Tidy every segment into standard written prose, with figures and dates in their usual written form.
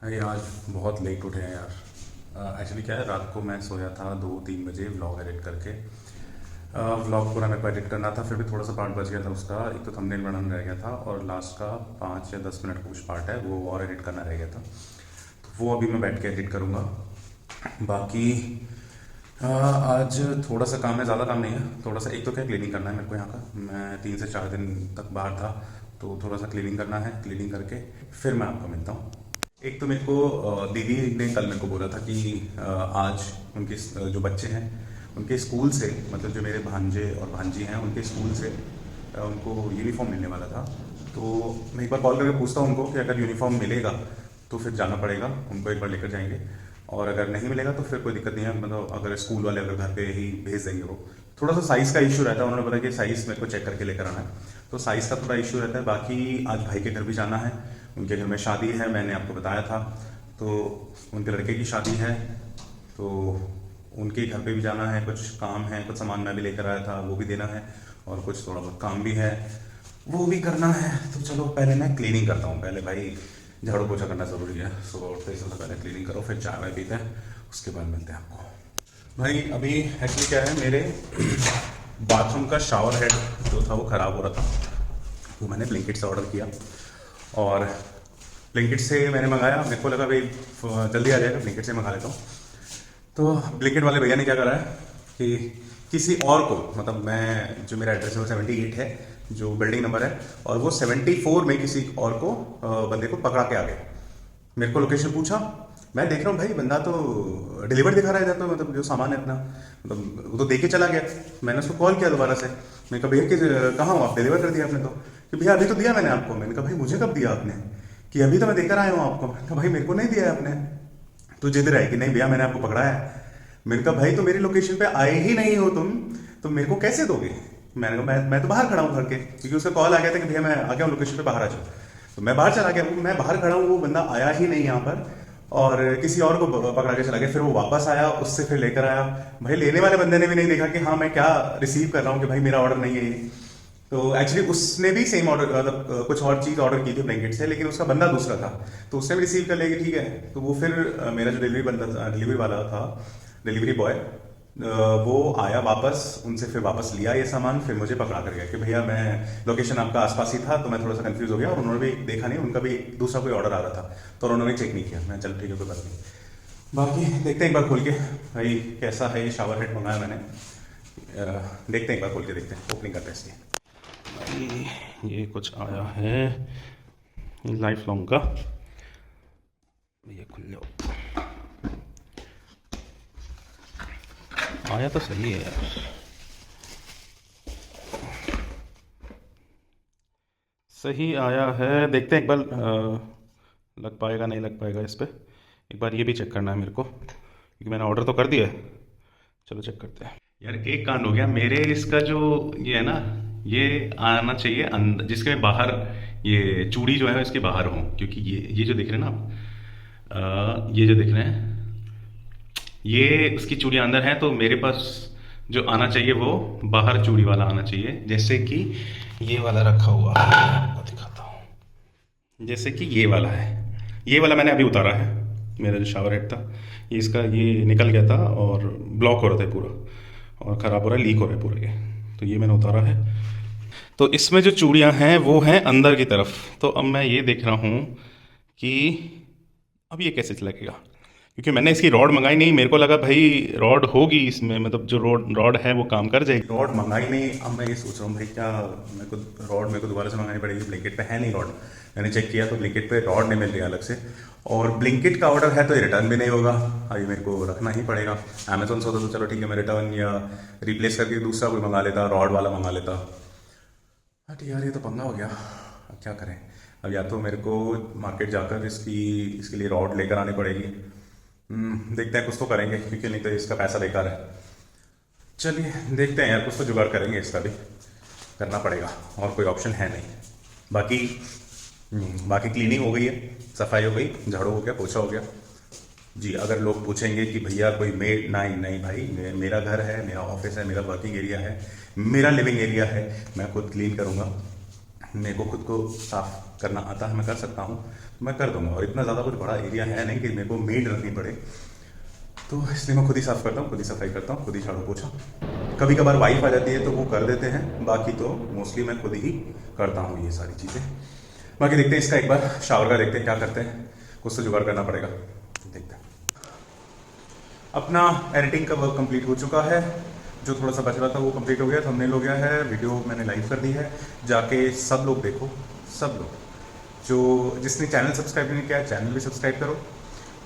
अरे आज बहुत लेट उठे हैं यार। एक्चुअली क्या है, रात को मैं सोया था 2-3 बजे व्लॉग एडिट करके। व्लॉग पूरा मेरे को एडिट करना था, फिर भी थोड़ा सा पार्ट बच गया था उसका। एक तो थंबनेल बनाना रह गया था और लास्ट का 5 या 10 मिनट का कुछ पार्ट है वो और एडिट करना रह गया था। तो वो अभी मैं बैठ के एडिट करूँगा। बाकी आज थोड़ा सा काम है, ज़्यादा काम नहीं है। थोड़ा सा एक तो क्या क्लीनिंग करना है मेरे को यहाँ का। मैं 3 से 4 दिन तक बाहर था, तो थोड़ा सा क्लीनिंग करना है। क्लीनिंग करके फिर मैं आपको मिलता हूँ। एक तो मेरे को दीदी ने कल मेरे को बोला था कि आज उनके जो बच्चे हैं उनके स्कूल से, मतलब जो मेरे भांजे और भांजी हैं उनके स्कूल से उनको यूनिफॉर्म मिलने वाला था। तो मैं एक बार कॉल करके पूछता हूँ उनको कि अगर यूनिफॉर्म मिलेगा तो फिर जाना पड़ेगा, उनको एक बार लेकर जाएंगे। और अगर नहीं मिलेगा तो फिर कोई दिक्कत नहीं है, मतलब अगर स्कूल वाले अगर घर पे ही भेज देंगे। वो थोड़ा सा साइज़ का इशू रहता है, उन्होंने बताया कि साइज़ मेरे को चेक करके लेकर आना है, तो साइज़ का थोड़ा इशू रहता है। बाकी आज भाई के घर भी जाना है, उनके घर में शादी है, मैंने आपको बताया था। तो उनके लड़के की शादी है, तो उनके घर पे भी जाना है, कुछ काम है, कुछ सामान मैं भी लेकर आया था वो भी देना है, और कुछ थोड़ा बहुत काम भी है वो भी करना है। तो चलो पहले मैं क्लीनिंग करता हूँ। पहले भाई झाड़ू पोछा करना ज़रूरी है, सुबह उठते ही सबसे पहले क्लीनिंग करो, फिर चाय वाय पीते हैं, उसके बाद मिलते हैं आपको। भाई अभी एक्चुअली क्या है, मेरे बाथरूम का शावर हेड जो था वो ख़राब हो रहा था, तो मैंने ब्लिंकिट से ऑर्डर किया। और ब्लिंकिट से मैंने मंगाया, मेरे को लगा भाई जल्दी आ जाएगा, ब्लिंकिट से मंगा लेता हूँ। तो ब्लिंकिट वाले भैया ने क्या करा है कि किसी और को, मतलब मैं जो मेरा एड्रेस है वो 78 है, जो बिल्डिंग नंबर है, और वो 74 में किसी और को बंदे को पकड़ा के आ गए। मेरे को लोकेशन पूछा, मैं देख रहा हूँ भाई बंदा तो डिलीवर दिखा रहा है इधर, तो मतलब जो सामान है इतना, मतलब वो तो दे के चला गया। मैंने उसको कॉल किया दोबारा से, मैंने कहा भैया कि कहाँ हो आप, डिलीवर कर दिया आपने? तो कि भैया अभी तो दिया मैंने आपको। मैंने कहा भाई मुझे कब दिया आपने? कि अभी तो मैं देकर आया हूँ आपको। मैंने कहा भाई मेरे को नहीं दिया है आपने। तो जिद रहा है कि नहीं भैया मैंने आपको पकड़ा है। मैंने कहा भाई तो मेरी लोकेशन पे आए ही नहीं हो तुम, तो मेरे को कैसे दोगे? मैंने कहा मैं तो बाहर खड़ा हूँ घर के, क्योंकि उसका कॉल आ गया था कि भैया मैं आ गया हूँ लोकेशन पे, बाहर आ जाओ। तो मैं बाहर चला गया, मैं बाहर खड़ा हूँ, वो बंदा आया ही नहीं यहाँ पर, और किसी और को पकड़ा के चला गया। फिर वो वापस आया, उससे फिर लेकर आया। भाई लेने वाले बंदे ने भी नहीं देखा कि हाँ मैं क्या रिसीव कर रहा हूँ, कि भाई मेरा ऑर्डर नहीं है ये। तो एक्चुअली उसने भी सेम ऑर्डर, मतलब कुछ और चीज़ ऑर्डर की थी ब्लैंकेट से, लेकिन उसका बंदा दूसरा था, तो उसने भी रिसीव कर लिया कि ठीक है। तो वो फिर मेरा जो डिलीवरी बंदा था, डिलीवरी वाला था, डिलीवरी बॉय, वो आया वापस, उनसे फिर वापस लिया ये सामान, फिर मुझे पकड़ा कर गया कि भैया मैं लोकेशन आपका आसपास ही था। तो मैं थोड़ा सा कंफ्यूज हो गया, और उन्होंने भी देखा नहीं, उनका भी दूसरा कोई ऑर्डर आ रहा था, तो उन्होंने चेक नहीं किया। मैं चल ठीक है कोई बात नहीं। बाकी देखते हैं एक बार खोल के भाई कैसा है ये शावर हेड मंगाया मैंने। देखते हैं एक बार खोल के, देखते हैं, ओपनिंग करते हैं इसकी। ये कुछ आया है लाइफ लॉन्ग का, ये खुल जाओ। आया तो सही है यार, सही आया है। देखते हैं एक बार लग पाएगा नहीं लग पाएगा इस पे। एक बार ये भी चेक करना है मेरे को, क्योंकि मैंने ऑर्डर तो कर दिया है। चलो चेक करते हैं यार। एक कांड हो गया मेरे, इसका जो ये है ना, ये आना चाहिए अंदर, जिसके बाहर ये चूड़ी जो है इसके बाहर हो, क्योंकि ये जो दिख रहे हैं ना आप, ये जो दिख रहे हैं, ये उसकी चूड़ियाँ अंदर हैं, तो मेरे पास जो आना चाहिए वो बाहर चूड़ी वाला आना चाहिए। जैसे कि ये वाला रखा हुआ है, आपको दिखाता हूँ। जैसे कि ये वाला है, ये वाला मैंने अभी उतारा है। मेरा जो शावर हेड था ये, इसका ये निकल गया था और ब्लॉक हो रहा था पूरा, और ख़राब हो रहा है, लीक हो रहा है पूरा ये। तो ये मैंने उतारा है। तो इसमें जो चूड़ियाँ हैं वो हैं अंदर की तरफ। तो अब मैं ये देख रहा हूँ कि अब ये कैसे लगेगा, क्योंकि मैंने इसकी रॉड मंगाई नहीं। मेरे को लगा भाई रॉड होगी इसमें, मतलब जो रॉड रॉड है वो काम कर जाएगी। रॉड मंगाई नहीं। अब मैं ये सोच रहा हूँ भाई क्या मेरे को रॉड मेरे को दोबारा से मंगानी पड़ेगी। ब्लिंकिट पे है नहीं रॉड, मैंने चेक किया तो ब्लिंकिट पे रॉड नहीं मिल रही अलग से, और ब्लिंकिट का ऑर्डर है तो ये रिटर्न भी नहीं होगा। अभी मेरे को रखना ही पड़ेगा। अमेजोन से होता तो चलो ठीक है, मैं रिटर्न या रिप्लेस करके दूसरा कोई मंगा लेता, रॉड वाला मंगा लेता। हाँ यार ये तो पंगा हो गया, अब क्या करें। अब या तो मेरे को मार्केट जाकर इसके लिए रॉड लेकर आनी पड़ेगी। देखते हैं कुछ तो करेंगे, क्योंकि नहीं तो इसका पैसा बेकार है। चलिए देखते हैं यार, कुछ तो जुगाड़ करेंगे, इसका भी करना पड़ेगा, और कोई ऑप्शन है नहीं। बाकी बाकी क्लीनिंग हो गई है, सफाई हो गई, झाड़ू हो गया, पोछा हो गया। जी अगर लोग पूछेंगे कि भैया कोई मेड, नहीं नहीं भाई, मेरा घर है, मेरा ऑफिस है, मेरा वर्किंग एरिया है, मेरा लिविंग एरिया है, मैं खुद क्लीन करूँगा। मेरे को खुद को साफ करना आता है, मैं कर सकता हूँ। मैं कर दूंगा। और इतना ज़्यादा कुछ बड़ा एरिया है नहीं कि मेरे को मेड रखनी पड़े, तो इसलिए मैं खुद ही साफ़ करता हूँ, खुद ही सफाई करता हूँ, खुद ही झाड़ू पोछा। कभी कभार वाइफ आ जाती है तो वो कर देते हैं, बाकी तो मोस्टली मैं खुद ही करता हूँ ये सारी चीज़ें। बाकी देखते हैं इसका एक बार शावर का, देखते हैं क्या करते हैं, कुछ तो जुगाड़ करना पड़ेगा, देखते हैं। अपना एडिटिंग का वर्क कंप्लीट हो चुका है, जो थोड़ा सा बच रहा था वो कंप्लीट हो गया, थंबनेल हो गया है, वीडियो मैंने लाइव कर दी है, जाके सब लोग देखो, सब लोग जो जिसने चैनल सब्सक्राइब नहीं किया है चैनल भी सब्सक्राइब करो,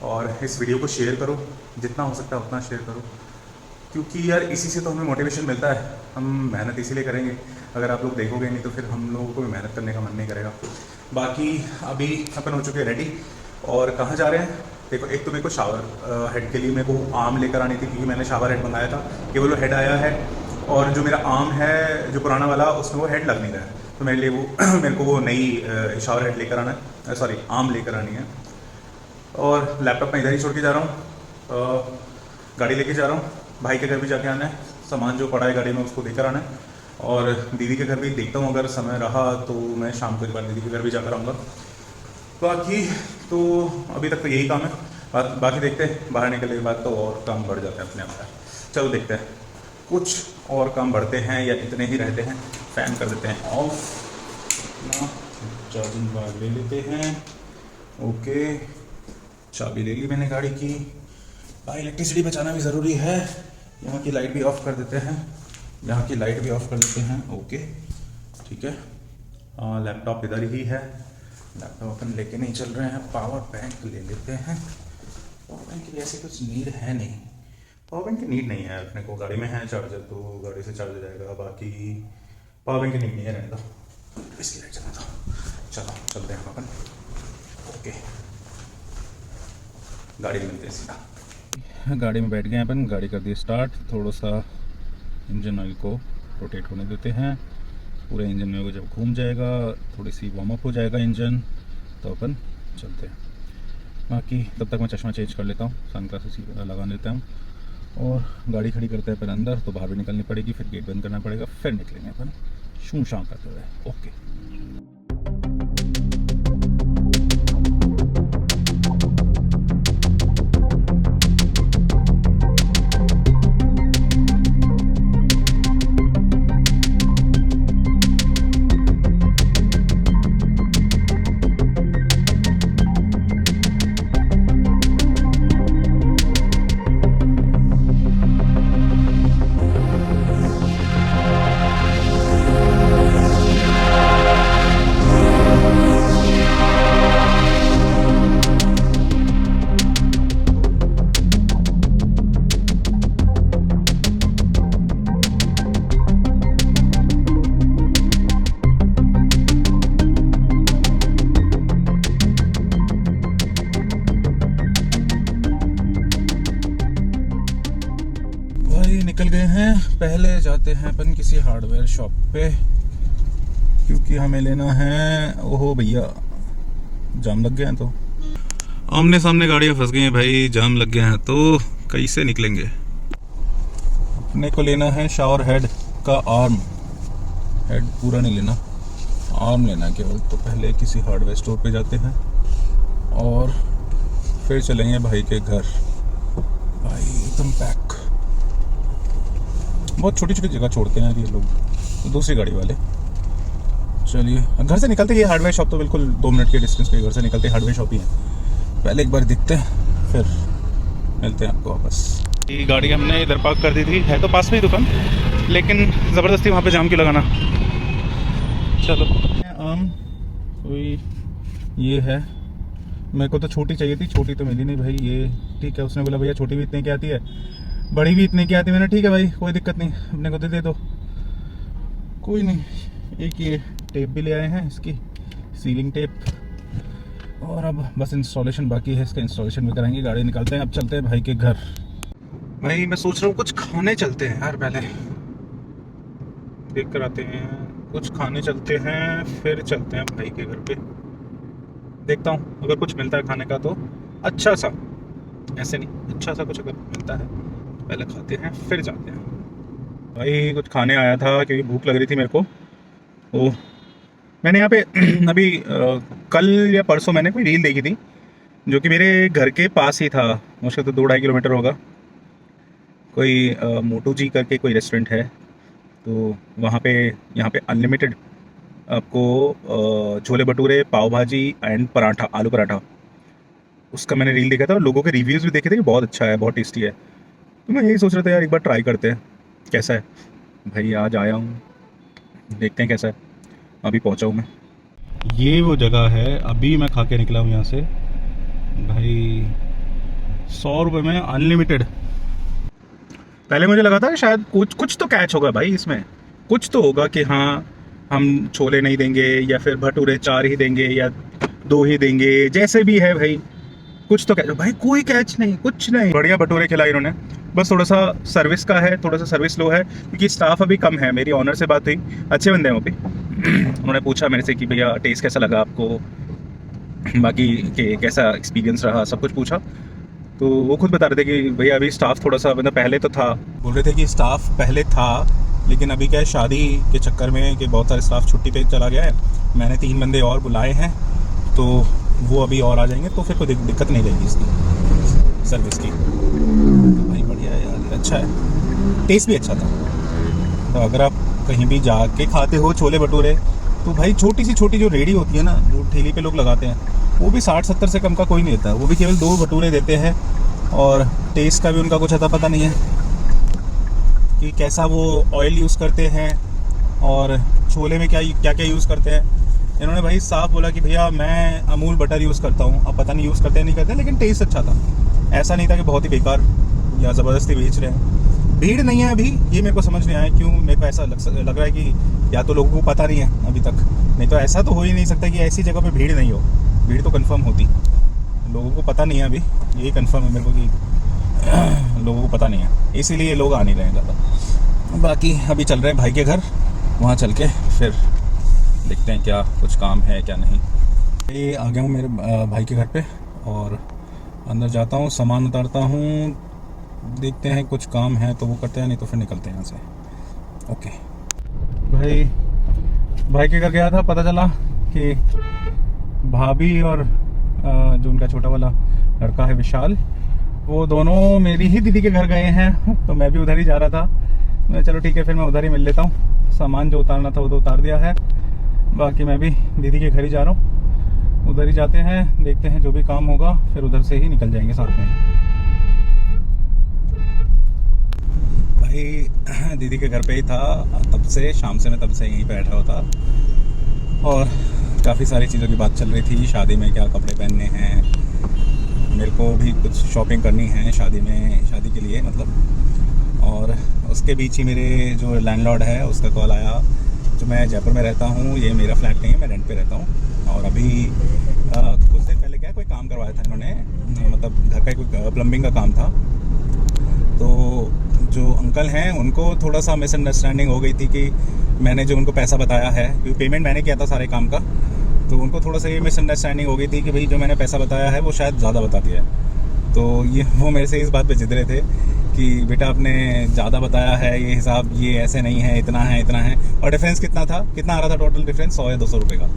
और इस वीडियो को शेयर करो, जितना हो सकता है उतना शेयर करो, क्योंकि यार इसी से तो हमें मोटिवेशन मिलता है। हम मेहनत इसीलिए करेंगे, अगर आप लोग देखोगे नहीं तो फिर हम लोगों को भी मेहनत करने का मन नहीं करेगा। बाकी अभी अपन हो चुके हैं रेडी, और कहाँ जा रहे हैं देखो। एक तो मेरे को शावर हेड के लिए मेरे को आर्म लेकर आनी थी, क्योंकि मैंने शावर हेड मंगाया था, केवल वो हेड आया है, और जो मेरा आर्म है जो पुराना वाला उसमें वो हेड लग नहीं रहा है, तो मेरे लिए वो मेरे को वो नई शावर हेड लेकर आना है, सॉरी आर्म लेकर आनी है। और लैपटॉप मैं इधर ही छोड़ के जा रहा हूँ, गाड़ी लेके जा रहा हूँ, भाई के घर भी जाके आना है, सामान जो पड़ा है गाड़ी में उसको देकर आना है, और दीदी के घर भी देखता हूँ, अगर समय रहा तो मैं शाम को एक बार दीदी के घर भी जाकर आऊँगा। बाकी तो अभी तक तो यही काम है, बाकी देखते हैं बाहर निकलने के बाद तो और काम बढ़ जाते हैं अपने आप। चलो देखते हैं, कुछ और काम बढ़ते हैं या इतने ही रहते हैं। फैन कर देते हैं ऑफ, चार्जिंग बार ले लेते हैं, ओके चाबी ले ली मैंने गाड़ी की। भाई इलेक्ट्रिसिटी बचाना भी ज़रूरी है, यहाँ की लाइट भी ऑफ कर देते हैं, यहाँ की लाइट भी ऑफ कर देते हैं, ओके ठीक है। लैपटॉप इधर ही है, लैपटॉप अपन लेके नहीं चल रहे हैं, पावर बैंक ले लेते हैं। पावर बैंक की ऐसे कुछ नीड है नहीं, पावर बैंक की नीड नहीं है अपने को, गाड़ी में है चार्जर तो गाड़ी से चार्ज हो जाएगा, बाकी पावर बैंक की नीड नहीं है, रहने दो, इसकी लाइट चलने दो। चलो चलते हैं अपन, ओके गाड़ी में मिलते हैं सीधा। गाड़ी में बैठ गए अपन, गाड़ी कर दी स्टार्ट, थोड़ा सा इंजन ऑयल को रोटेट होने देते हैं, पूरे इंजन में वो जब घूम जाएगा थोड़ी सी वार्म अप हो जाएगा इंजन, तो अपन चलते हैं। बाकी तब तक मैं चश्मा चेंज कर लेता हूँ, सनग्लासेस लगा लेता हूँ, और गाड़ी खड़ी करते हैं अपन अंदर, तो बाहर भी निकलनी पड़ेगी, फिर गेट बंद करना पड़ेगा, फिर निकलेंगे अपन शूं शां करते हुए, ओके। निकल गए हैं, पहले जाते हैं अपन किसी हार्डवेयर शॉप पे, क्योंकि हमें लेना है, ओहो भैया जाम लग गया है, तो आमने सामने गाड़ियां फंस गई हैं भाई, जाम लग गया है तो कैसे निकलेंगे। अपने को लेना है शावर हेड का आर्म, हेड पूरा नहीं लेना, आर्म लेना है केवल। तो पहले किसी हार्डवेयर स्टोर पे जाते हैं और फिर चलेंगे भाई के घर। भाई एकदम पैक, बहुत छोटी छोटी जगह छोड़ते हैं यार ये लोग, तो दूसरी गाड़ी वाले। चलिए घर से निकलते ही हार्डवेयर शॉप तो बिल्कुल 2 मिनट के डिस्टेंस पे घर से निकलते हार्डवेयर शॉप ही है। पहले एक बार दिखते हैं फिर मिलते हैं आपको वापस। ये गाड़ी हमने इधर पार्क कर दी थी, है तो पास में ही दुकान, लेकिन ज़बरदस्ती वहाँ पे जाम क्यों लगाना। चलो आम कोई ये है, मेरे को तो छोटी चाहिए थी, छोटी तो मिली नहीं भाई। ये ठीक है, उसने बोला भैया छोटी भी इतने की आती है, बड़ी भी इतने की आती है। मैंने ठीक है भाई कोई दिक्कत नहीं, अपने को दे दो, कोई नहीं। एक ये टेप भी ले आए हैं, इसकी सीलिंग टेप, और अब बस इंस्टॉलेशन बाकी है, इसका इंस्टॉलेशन भी कराएंगे। गाड़ी निकालते हैं, अब चलते हैं भाई के घर। भाई मैं सोच रहा हूँ कुछ खाने चलते हैं यार, पहले देख कर आते हैं, कुछ खाने चलते हैं फिर चलते हैं भाई के घर पे। देखता हूँ अगर कुछ मिलता है खाने का तो अच्छा सा, ऐसे नहीं अच्छा सा कुछ अगर मिलता है पहले खाते हैं फिर जाते हैं। भाई कुछ खाने आया था क्योंकि भूख लग रही थी मेरे को। तो मैंने यहाँ पे अभी कल या परसों मैंने कोई रील देखी थी जो कि मेरे घर के पास ही था, मुश्किल तो 2-2.5 किलोमीटर होगा। कोई मोटू जी करके कोई रेस्टोरेंट है, तो वहाँ पे यहाँ पे अनलिमिटेड आपको छोले भटूरे, पाव भाजी एंड पराठा, आलू पराठा, उसका मैंने रील देखा था और लोगों के रिव्यूज़ भी देखे थे कि बहुत अच्छा है, बहुत टेस्टी है। तो मैं यही सोच रहा था यार एक बार ट्राई करते हैं कैसा है। भाई आज आया हूँ, देखते हैं कैसा है। अभी पहुँचा हूँ मैं, ये वो जगह है, अभी मैं खा के निकला हूँ यहाँ से। भाई 100 रुपये में अनलिमिटेड। पहले मुझे लगा था कि शायद कुछ तो कैच होगा भाई इसमें, कुछ तो होगा कि हाँ हम छोले नहीं देंगे या फिर भटूरे 4 ही देंगे या 2 ही देंगे, जैसे भी है भाई कुछ तो कैच। भाई कोई कैच नहीं, कुछ नहीं, बढ़िया भटूरे खिलाए इन्होंने। बस थोड़ा सा सर्विस का है, थोड़ा सा सर्विस लो है क्योंकि स्टाफ अभी कम है। मेरी ऑनर से बात हुई, अच्छे बंदे हैं वो भी। उन्होंने पूछा मेरे से कि भैया टेस्ट कैसा लगा आपको, बाकी के कैसा एक्सपीरियंस रहा, सब कुछ पूछा। तो वो खुद बता रहे थे कि भैया अभी स्टाफ थोड़ा सा, मतलब पहले तो था, बोल रहे थे कि स्टाफ पहले था लेकिन अभी क्या है शादी के चक्कर में कि बहुत सारे स्टाफ छुट्टी पे चला गया है। मैंने 3 बंदे और बुलाए हैं तो वो अभी और आ जाएंगे, तो फिर कोई दिक्कत नहीं रहेगी इसकी सर्विस की। तो भाई बढ़िया है यार, अच्छा है, टेस्ट भी अच्छा था। तो अगर आप कहीं भी जाके खाते हो छोले भटूरे तो भाई छोटी जो रेडी होती है ना, जो ठेली पे लोग लगाते हैं, वो भी 60-70 से कम का कोई नहीं देता। वो भी केवल 2 भटूरे देते हैं और टेस्ट का भी उनका कुछ अता पता नहीं है कि कैसा वो ऑयल यूज़ करते हैं और छोले में क्या यूज़ करते हैं। इन्होंने भाई साफ बोला कि भैया मैं अमूल बटर यूज़ करता हूँ। अब पता नहीं यूज़ करते हैं नहीं करते, लेकिन टेस्ट अच्छा था। ऐसा नहीं था कि बहुत ही बेकार या ज़बरदस्ती बेच रहे हैं। भीड़ नहीं है अभी, ये मेरे को समझ नहीं आया क्यों। मेरे को ऐसा लग रहा है कि या तो लोगों को पता नहीं है अभी तक, नहीं तो ऐसा तो हो ही नहीं सकता कि ऐसी जगह पे भीड़ नहीं हो। भीड़ तो कंफर्म होती, लोगों को पता नहीं है अभी, यही कंफर्म है मेरे को कि लोगों को पता नहीं है, इसीलिए लोग आ नहीं रहे हैं ज़्यादा। बाकी अभी चल रहे हैं भाई के घर, वहाँ चल के फिर देखते हैं क्या कुछ काम है क्या नहीं। ये आ गया हूँ मेरे भाई के घर पे और अंदर जाता हूँ, सामान उतारता हूँ, देखते हैं कुछ काम है तो वो करते हैं, नहीं तो फिर निकलते हैं यहाँ से। ओके भाई के घर गया था, पता चला कि भाभी और जो उनका छोटा वाला लड़का है विशाल, वो दोनों मेरी ही दीदी के घर गए हैं। तो मैं भी उधर ही जा रहा था, मैं चलो ठीक है फिर मैं उधर ही मिल लेता हूँ। सामान जो उतारना था वो तो उतार दिया है, बाकी मैं भी दीदी के घर ही जा रहा हूँ। उधर ही जाते हैं, देखते हैं जो भी काम होगा फिर उधर से ही निकल जाएंगे साथ में। भाई दीदी के घर पे ही था तब से, शाम से मैं तब से यहीं बैठा हुआ था और काफ़ी सारी चीज़ों की बात चल रही थी। शादी में क्या कपड़े पहनने हैं, मेरे को भी कुछ शॉपिंग करनी है शादी के लिए मतलब। और उसके बीच ही मेरे जो लैंडलॉर्ड है उसका कॉल आया। जो मैं जयपुर में रहता हूँ, ये मेरा फ्लैट नहीं है, मैं रेंट पे रहता हूँ। और अभी कुछ दिन पहले क्या कोई काम करवाया था इन्होंने, मतलब घर का कोई प्लम्बिंग का काम था। तो जो अंकल हैं उनको थोड़ा सा मिसअंडरस्टैंडिंग हो गई थी कि मैंने जो उनको पैसा बताया है, क्योंकि पेमेंट मैंने किया था सारे काम का, तो उनको थोड़ा सा ये मिसअंडरस्टैंडिंग हो गई थी कि भाई जो मैंने पैसा बताया है वो शायद ज़्यादा बता दिया है। तो ये वो मेरे से इस बात पे जिद रहे थे कि बेटा आपने ज़्यादा बताया है, ये हिसाब ये ऐसे नहीं है, इतना है। और डिफरेंस कितना आ रहा था टोटल डिफरेंस 100 या 200 रुपये का।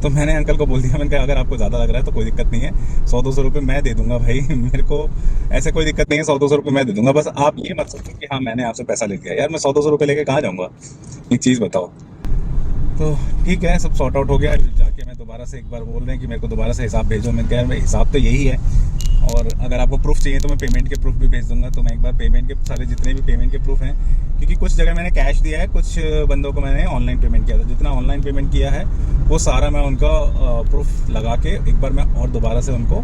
तो मैंने अंकल को बोल दिया, मैंने कहा अगर आपको ज़्यादा लग रहा है तो कोई दिक्कत नहीं है, 100-200 रुपये मैं दे दूंगा भाई, मेरे को ऐसे कोई दिक्कत नहीं है, 100-200 रुपये मैं दे दूंगा। बस आप ये मत सोचो कि हाँ मैंने आपसे पैसा ले लिया। यार मैं 100-200 रुपये लेके कहाँ जाऊँगा, एक चीज़ बताओ। तो ठीक है, सब सॉर्ट आउट हो गया। जाके मैं दोबारा से एक बार बोल रहे हैं कि मेरे को दोबारा से हिसाब भेजो। मैं कह रहा हूँ हिसाब तो यही है, और अगर आपको प्रूफ चाहिए तो मैं पेमेंट के प्रूफ भी भेज दूंगा। तो मैं एक बार पेमेंट के सारे जितने भी पेमेंट के प्रूफ हैं, क्योंकि कुछ जगह मैंने कैश दिया है, कुछ बंदों को मैंने ऑनलाइन पेमेंट किया था। जितना ऑनलाइन पेमेंट किया है वो सारा मैं उनका प्रूफ लगा के एक बार मैं और दोबारा से उनको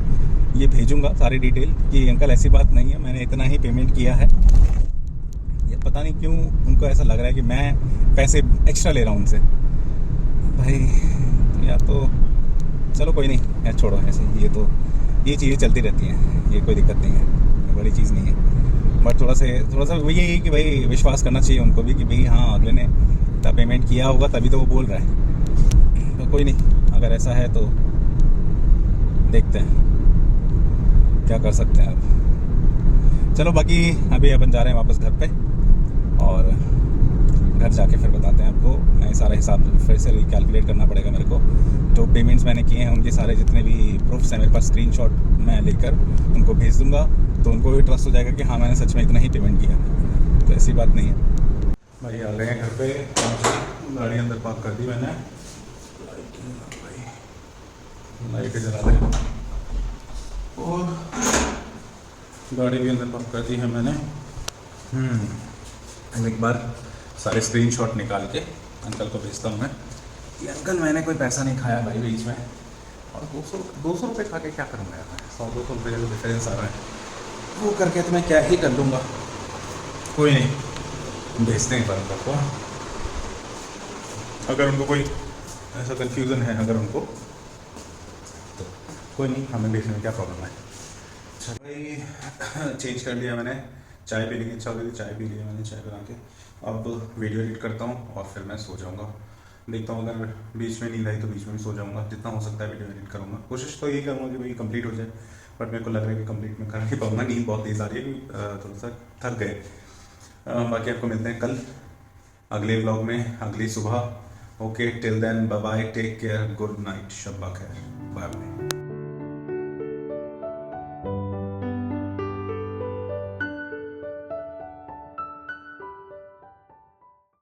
ये भेजूँगा सारी डिटेल कि अंकल ऐसी बात नहीं है, मैंने इतना ही पेमेंट किया है। ये पता नहीं क्यों उनको ऐसा लग रहा है कि मैं पैसे एक्स्ट्रा ले रहा हूँ उनसे। भाई या तो चलो कोई नहीं यार, छोड़ो ऐसे, ये चीज़ें चलती रहती हैं, ये कोई दिक्कत नहीं है, बड़ी चीज़ नहीं है। बट थोड़ा सा वही है कि भाई विश्वास करना चाहिए उनको भी कि भाई हाँ अगले ने तब पेमेंट किया होगा तभी तो वो बोल रहा है। तो कोई नहीं, अगर ऐसा है तो देखते हैं क्या कर सकते हैं अब। चलो बाकी अभी अपन जा रहे हैं वापस घर पे और घर जाके फिर बताते हैं आपको। मैं सारा हिसाब फिर से कैलकुलेट करना पड़ेगा मेरे को। जो पेमेंट्स मैंने किए हैं उनके सारे जितने भी प्रूफ्स हैं मेरे पास, स्क्रीनशॉट मैं लेकर उनको भेज दूंगा, तो उनको भी ट्रस्ट हो जाएगा कि हाँ मैंने सच में इतना ही पेमेंट किया। तो ऐसी बात नहीं है। भाई आ गए हैं घर पे, गाड़ी अंदर पार्क कर दी मैंने। लाइट जला दे और गाड़ी भी अंदर पार्क कर दी है मैंने। एक बार सारे स्क्रीनशॉट निकाल के अंकल को भेजता हूँ मैं कि अंकल मैंने कोई पैसा नहीं खाया भाई बीच में। और 200 रुपये खा के क्या करूँगा यार, 100-200 रुपये का जो डिफरेंस आ रहा है वो करके तो मैं क्या ही कर लूँगा। कोई नहीं, भेजते हैं पर अंकल को। अगर उनको कोई ऐसा कन्फ्यूज़न है अगर उनको, तो कोई नहीं, हमें भेजने में क्या प्रॉब्लम है। अच्छा भाई चेंज कर लिया मैंने, चाय पीने की इच्छा हो रही थी, चाय पी लिया मैंने, चाय बना के अब वीडियो एडिट करता हूँ और फिर मैं सो जाऊँगा। देखता हूँ अगर बीच में नींद आई तो बीच में भी सो जाऊँगा, जितना हो सकता है वीडियो एडिट करूँगा। कोशिश तो यही करूँगा कि भाई कंप्लीट हो जाए, बट मेरे को लग रहा है कि कंप्लीट में कर नहीं पाऊँगा, नींद बहुत तेज़ आ रही है, थोड़ा सा थक गए। बाकी आपको मिलते हैं कल अगले व्लॉग में, अगली सुबह। Okay till then bye bye, take care, good night, शब्बा खैर, बाय बाय।